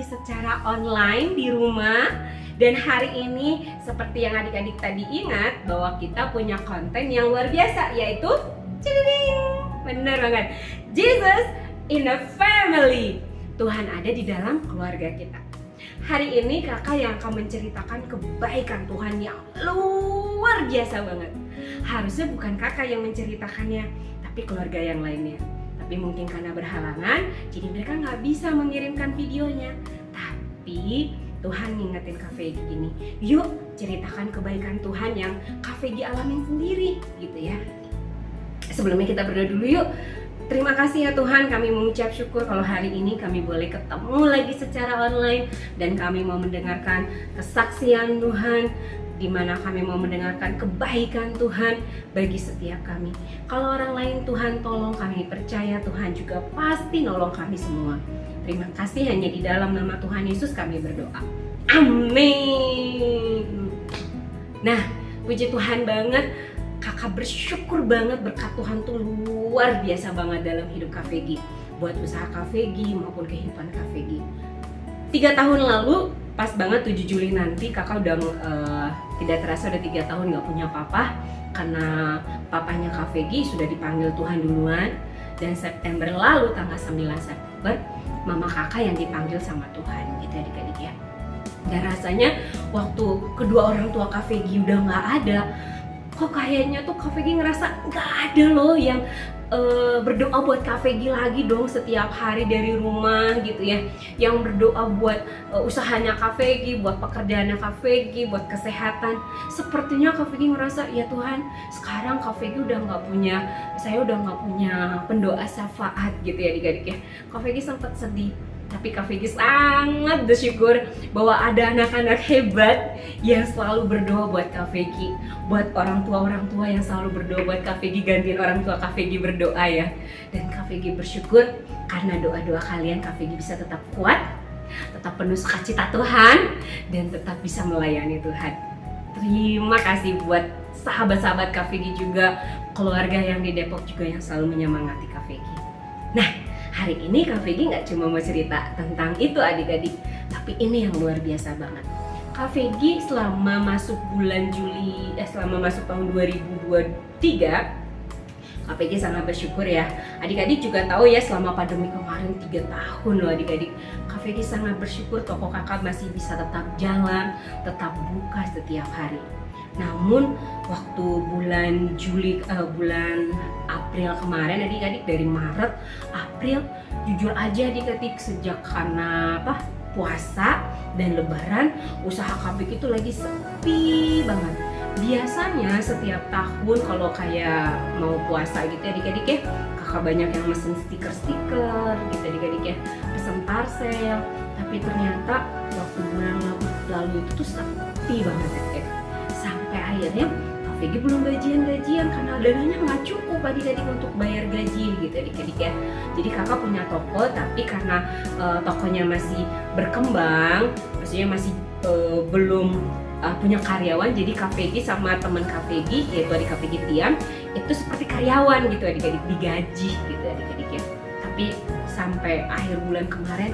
secara online di rumah. Dan hari ini seperti yang adik-adik tadi ingat bahwa kita punya konten yang luar biasa, yaitu bener banget, Jesus in a family. Tuhan ada di dalam keluarga kita. Hari ini kakak yang akan menceritakan kebaikan Tuhan yang luar biasa banget. Harusnya bukan kakak yang menceritakannya, tapi keluarga yang lainnya. Tapi mungkin karena berhalangan, jadi mereka nggak bisa mengirimkan videonya. Tapi Tuhan ngingetin Kak Vegi gini, yuk ceritakan kebaikan Tuhan yang Kak Vegi alamin sendiri gitu ya. Sebelumnya kita berdoa dulu yuk. Terima kasih ya Tuhan, kami mengucap syukur kalau hari ini kami boleh ketemu lagi secara online. Dan kami mau mendengarkan kesaksian Tuhan, di mana kami mau mendengarkan kebaikan Tuhan bagi setiap kami. Kalau orang lain Tuhan tolong, kami percaya Tuhan juga pasti nolong kami semua. Terima kasih, hanya di dalam nama Tuhan Yesus kami berdoa. Amin. Nah, puji Tuhan banget. Kakak bersyukur banget berkat Tuhan tuh luar biasa banget dalam hidup Kak Vegi. Buat usaha Kak Vegi maupun kehidupan Kak Vegi. 3 tahun lalu, pas banget 7 Juli nanti kakak udah tidak terasa udah 3 tahun gak punya papa. Karena papanya Kak Vegi sudah dipanggil Tuhan duluan. Dan September lalu, tanggal 9 September, mama kakak yang dipanggil sama Tuhan gitu adik-adik ya. Dan rasanya waktu kedua orang tua Kak Vegi udah gak ada, kok kayaknya tuh Kak Vegi ngerasa gak ada loh yang berdoa buat Kak Vegi lagi dong setiap hari dari rumah gitu ya. Yang berdoa buat usahanya Kak Vegi, buat pekerjaannya Kak Vegi, buat kesehatan. Sepertinya Kak Vegi ngerasa, ya Tuhan, sekarang Kak Vegi udah gak punya, saya udah gak punya pendoa syafaat gitu ya adik-adik ya. Kak Vegi sempat sedih. Tapi Kak Vegi sangat bersyukur bahwa ada anak-anak hebat yang selalu berdoa buat Kak Vegi. Buat orang tua yang selalu berdoa buat Kak Vegi, gantiin orang tua Kak Vegi berdoa ya. Dan Kak Vegi bersyukur karena doa-doa kalian Kak Vegi bisa tetap kuat, tetap penuh sukacita Tuhan, dan tetap bisa melayani Tuhan. Terima kasih buat sahabat-sahabat Kak Vegi juga, keluarga yang di Depok juga yang selalu menyemangati Kak Vegi. Nah, hari ini Kak Vegi nggak cuma mau cerita tentang itu adik-adik, tapi ini yang luar biasa banget. Kak Vegi selama masuk bulan Juli, selama masuk tahun 2023, Kak Vegi sangat bersyukur ya. Adik-adik juga tahu ya, selama pandemi kemarin 3 tahun loh adik-adik. Kak Vegi sangat bersyukur toko kakak masih bisa tetap jalan, tetap buka setiap hari. Namun waktu bulan bulan April kemarin adik-adik, dari Maret, April, jujur aja adik-adik, sejak karena puasa dan lebaran, usaha Kak Vegi itu lagi sepi banget. Biasanya setiap tahun kalau kayak mau puasa gitu adik-adik ya, kakak banyak yang mesen stiker-stiker gitu adik-adik ya, pesen parcel. Tapi ternyata waktu bulan lalu itu tuh sepi banget adik-adik. Sampai akhirnya Kak Vegi belum gajian karena dananya nggak cukup adik-adik untuk bayar gaji gitu adik-adik ya. Jadi kakak punya toko, tapi karena tokonya masih berkembang, maksudnya masih belum punya karyawan, jadi Kak Vegi sama teman Kak Vegi, yaitu adik Kak Vegi Tiam, itu seperti karyawan gitu adik-adik, digaji gitu adik-adik ya. Tapi sampai akhir bulan kemarin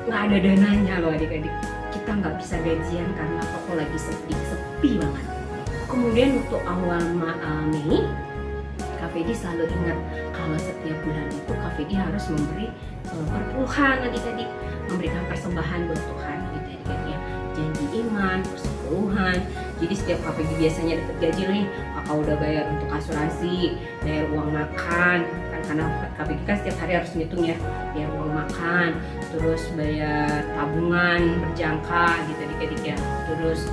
nggak ada dananya loh adik-adik. Kita nggak bisa gajian karena toko lagi sepi banget. Kemudian waktu awal Mei, Kak Vegi selalu ingat kalau setiap bulan itu Kak Vegi harus memberi perpuluhan adik-adik, memberikan persembahan buat Tuhan gitu adik-adik ya. Janji iman, persepuluhan. Jadi setiap Kak Vegi biasanya dapat gaji nih, kakak udah bayar untuk asuransi, bayar uang makan, kan karena Kak Vegi kan setiap hari harus ngitung ya, bayar uang makan, terus bayar tabungan berjangka gitu adik-adik ya. Terus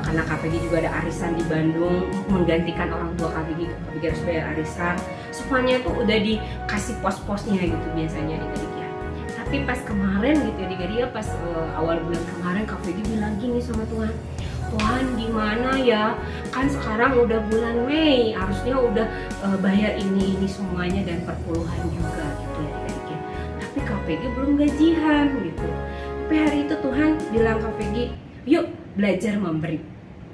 karena Kak Vegi juga ada arisan di Bandung, menggantikan orang tua Kak Vegi harus bayar arisan. Semuanya tuh udah dikasih pos-posnya gitu biasanya adik-adik ya. Tapi pas kemarin gitu adik-adik ya, pas awal bulan kemarin Kak Vegi bilang gini sama Tuhan, Tuhan gimana ya, kan sekarang udah bulan Mei, harusnya udah bayar ini semuanya dan perpuluhan juga gitu ya adik-adik ya. Tapi Kak Vegi belum gajian gitu. Tapi hari itu Tuhan bilang Kak Vegi, yuk belajar memberi.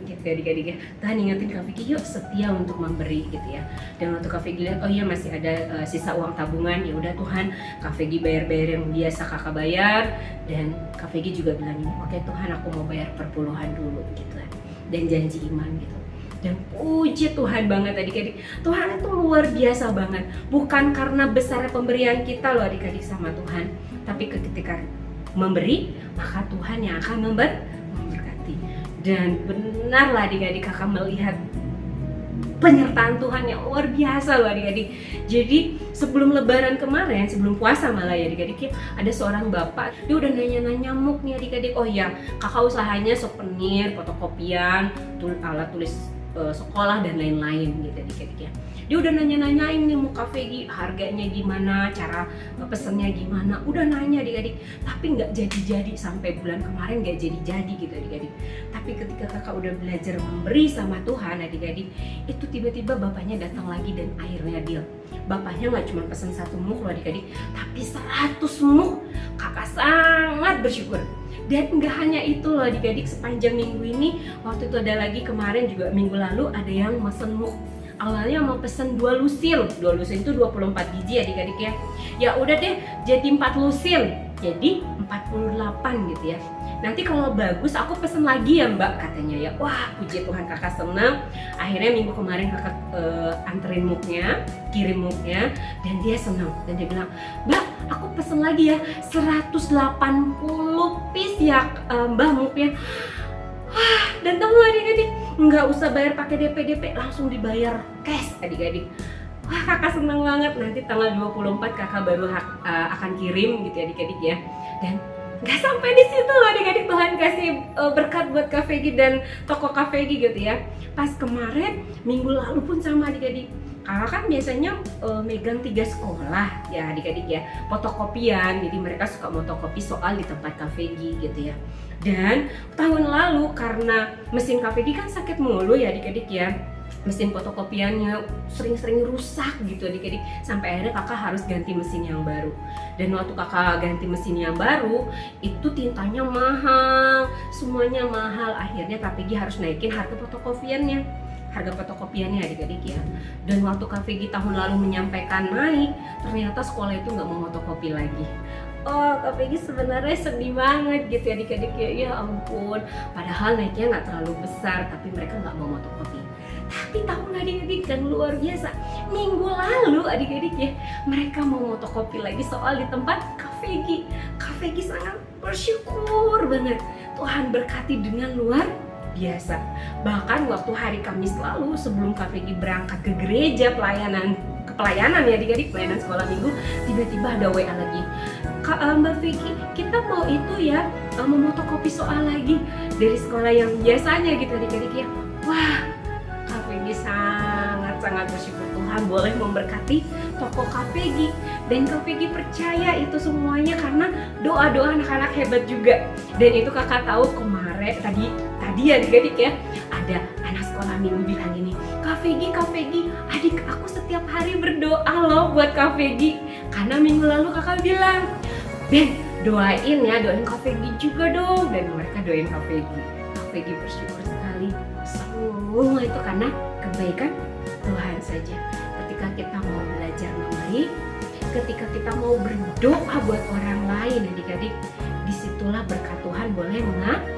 gitu adik-adik ya. Tuhan ingetin Kak Vicky, yuk setia untuk memberi gitu ya. Dan waktu Kak Vicky lihat, oh iya masih ada sisa uang tabungan, ya udah Tuhan, Kak Vicky bayar yang biasa kakak bayar. Dan Kak Vicky juga bilang ini, oke Tuhan, aku mau bayar perpuluhan dulu gitu kan. Dan janji iman gitu. Dan puji Tuhan banget adik-adik, Tuhan itu luar biasa banget. Bukan karena besar pemberian kita loh adik-adik sama Tuhan, tapi ketika memberi, maka Tuhan yang akan memberkati. Dan benarlah adik-adik, kakak melihat penyertaan Tuhan yang luar biasa loh adik-adik. Jadi sebelum lebaran kemarin, sebelum puasa malah ya adik-adik, ada seorang bapak, dia udah nanya-nanya muk nih adik-adik. Oh ya, kakak usahanya souvenir, fotokopian, alat tulis sekolah dan lain-lain gitu adik-adik ya. Dia udah nanya-nanyain nih mau Kak Vicky harganya gimana, cara pesennya gimana, udah nanya adik-adik, tapi nggak jadi-jadi. Sampai bulan kemarin nggak jadi-jadi gitu adik-adik. Tapi ketika kakak udah belajar memberi sama Tuhan adik-adik, itu tiba-tiba bapaknya datang lagi dan akhirnya deal. Bapaknya nggak cuma pesen 1 muk loh adik-adik, tapi 100 muk. Kakak sangat bersyukur. Dan nggak hanya itu loh adik-adik, sepanjang minggu ini, waktu itu ada lagi kemarin juga minggu lalu ada yang mesen muk. Awalnya mau pesen 2 lusin itu 24 biji adik-adik ya. Ya udah deh jadi 4 lusin, jadi 48 gitu ya. Nanti kalau bagus aku pesen lagi ya mbak, katanya ya. Wah puji Tuhan, kakak senang. Akhirnya minggu kemarin kakak anterin muknya, kirim muknya, dan dia senang. Dan dia bilang, mbak aku pesen lagi ya 180 piece ya mbak muknya. Wah, dan tahu adik-adik, nggak usah bayar pakai DP, langsung dibayar cash adik-adik. Wah kakak senang banget, nanti tanggal 24 kakak baru akan kirim gitu adik-adik ya. Dan nggak sampai di situ loh adik-adik, Tuhan kasih berkat buat Kak Vicky dan toko Kak Vicky gitu ya. Pas kemarin minggu lalu pun sama adik-adik, kakak kan biasanya megang 3 sekolah ya adik-adik ya, fotokopian, jadi mereka suka fotokopi soal di tempat Kak Vicky gitu ya. Dan tahun lalu karena mesin Kak Vicky kan sakit mulu ya adik-adik ya, mesin fotokopiannya sering-sering rusak gitu adik-adik, sampai akhirnya kakak harus ganti mesin yang baru. Dan waktu kakak ganti mesin yang baru, itu tintanya mahal, semuanya mahal. Akhirnya Kak Vicky harus naikin harga fotokopiannya adik-adik ya. Dan waktu Kak Vicky tahun lalu menyampaikan naik, ternyata sekolah itu nggak mau fotokopi lagi. Oh Kak Vicky sebenarnya sedih banget gitu adik-adik ya, ya ampun. Padahal naiknya nggak terlalu besar, tapi mereka nggak mau fotokopi. Tapi tahu nggak adik-adik, kan luar biasa, minggu lalu adik-adik ya, mereka mau fotokopi lagi soal di tempat Kak Vicky. Kak Vicky sangat bersyukur banget, Tuhan berkati dengan luar biasa. Bahkan waktu hari Kamis lalu sebelum Kak Vicky berangkat ke gereja pelayanan ya adik-adik, pelayanan sekolah minggu, tiba-tiba ada WA lagi, Kak Mbak Vicky, kita mau itu ya, memotokopi soal lagi dari sekolah yang biasanya gitu adik-adik ya. Wah, Kak Vicky sangat bersyukur Tuhan boleh memberkati toko Kak Vicky. Dan Kak Vicky percaya itu semuanya karena doa-doa anak-anak hebat juga. Dan itu kakak tahu kemarin tadi adik-adik ya, ada anak sekolah minggu bilang ini, Kak Vicky, adik aku setiap hari berdoa loh buat Kak Vicky. Karena minggu lalu kakak bilang, Ben doain Kak Vicky juga dong. Dan mereka doain Kak Vicky. Kak Vicky bersyukur sekali, semua itu karena kebaikan Tuhan saja. Ketika kita mau belajar memberi, ketika kita mau berdoa buat orang lain adik-adik, disitulah berkat Tuhan boleh mengalir.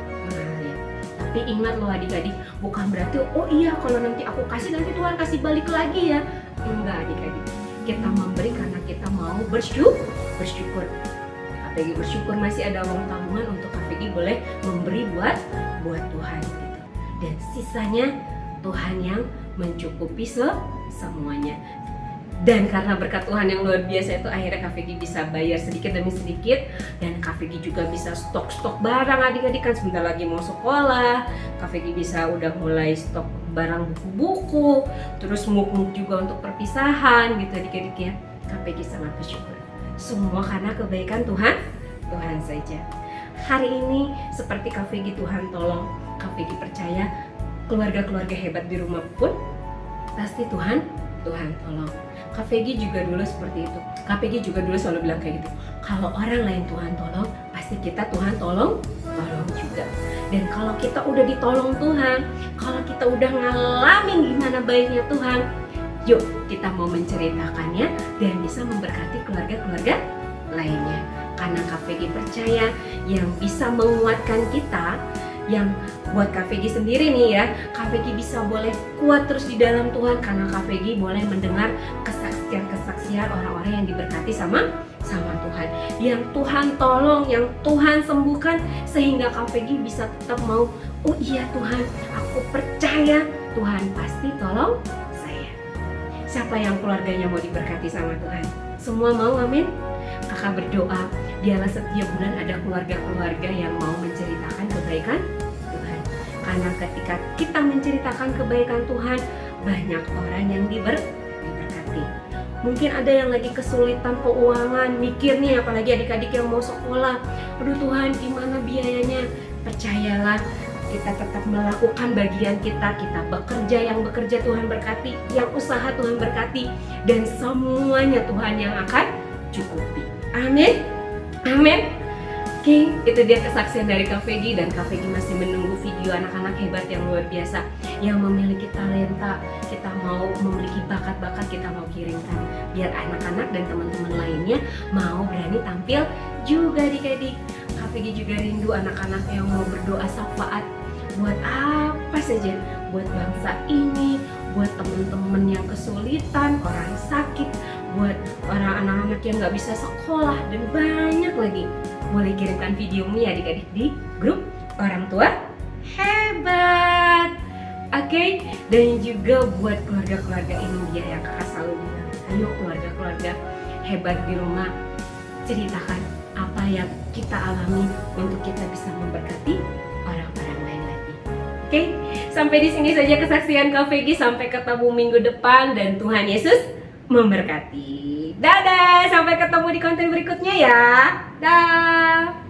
Tapi ingat loh adik-adik, bukan berarti oh iya kalau nanti aku kasih nanti Tuhan kasih balik lagi ya. Enggak adik-adik, kita memberi karena kita mau bersyukur. Kak Vicky bersyukur masih ada uang tabungan untuk Kak Vicky boleh memberi buat Tuhan gitu. Dan sisanya Tuhan yang mencukupi semuanya. Dan karena berkat Tuhan yang luar biasa itu, akhirnya Kak Vicky bisa bayar sedikit demi sedikit. Dan Kak Vicky juga bisa stok barang adik-adik, kan sebentar lagi mau sekolah. Kak Vicky bisa udah mulai stok barang buku-buku, terus muk-muk juga untuk perpisahan gitu adik-adik ya. Kak Vicky sangat bersyukur. Semua karena kebaikan Tuhan saja. Hari ini seperti Kak Vicky Tuhan tolong, Kak Vicky percaya keluarga-keluarga hebat di rumah pun pasti Tuhan tolong. Kak Vicky juga dulu seperti itu. Kak Vicky juga dulu selalu bilang kayak gitu. Kalau orang lain Tuhan tolong, pasti kita Tuhan tolong juga. Dan kalau kita udah ditolong Tuhan, kalau kita udah ngalamin gimana baiknya Tuhan, yuk kita mau menceritakannya dan bisa memberkati keluarga-keluarga lainnya. Karena KVG percaya yang bisa menguatkan kita, yang buat KVG sendiri nih ya, KVG bisa boleh kuat terus di dalam Tuhan karena KVG boleh mendengar kesaksian-kesaksian orang-orang yang diberkati sama Tuhan, yang Tuhan tolong, yang Tuhan sembuhkan, sehingga KVG bisa tetap mau, oh iya Tuhan, aku percaya Tuhan pasti tolong saya. Siapa yang keluarganya mau diberkati sama Tuhan? Semua mau, amin? Kakak berdoa, biarlah setiap bulan ada keluarga-keluarga yang mau menceritakan kebaikan Tuhan. Karena ketika kita menceritakan kebaikan Tuhan, banyak orang yang diberkati. Mungkin ada yang lagi kesulitan keuangan, mikir nih, apalagi adik-adik yang mau sekolah. Aduh Tuhan, gimana biayanya? Percayalah, kita tetap melakukan bagian kita bekerja, yang bekerja Tuhan berkati, yang usaha Tuhan berkati, dan semuanya Tuhan yang akan cukupi. Amin. Amin. Oke, itu dia kesaksian dari KVG, dan KVG masih menunggu video anak-anak hebat yang luar biasa yang memiliki talenta. Kita mau memiliki bakat-bakat, kita mau kirimkan biar anak-anak dan teman-teman lainnya mau berani tampil juga adik-adik. KVG juga rindu anak-anak yang mau berdoa syafaat buat apa saja, buat bangsa ini, buat teman-teman yang kesulitan, orang sakit, buat orang anak-anak yang nggak bisa sekolah, dan banyak lagi. Boleh kirimkan videomu ya adik-adik di grup orang tua hebat. Oke, dan juga buat keluarga-keluarga India yang kakak selalu bilang, ayo keluarga-keluarga hebat di rumah, ceritakan apa yang kita alami untuk kita bisa memberkati orang-orang lain lagi. Oke, sampai di sini saja kesaksian KVG. Sampai ketemu minggu depan dan Tuhan Yesus memberkati. Dadah, sampai ketemu di konten berikutnya ya. Dah.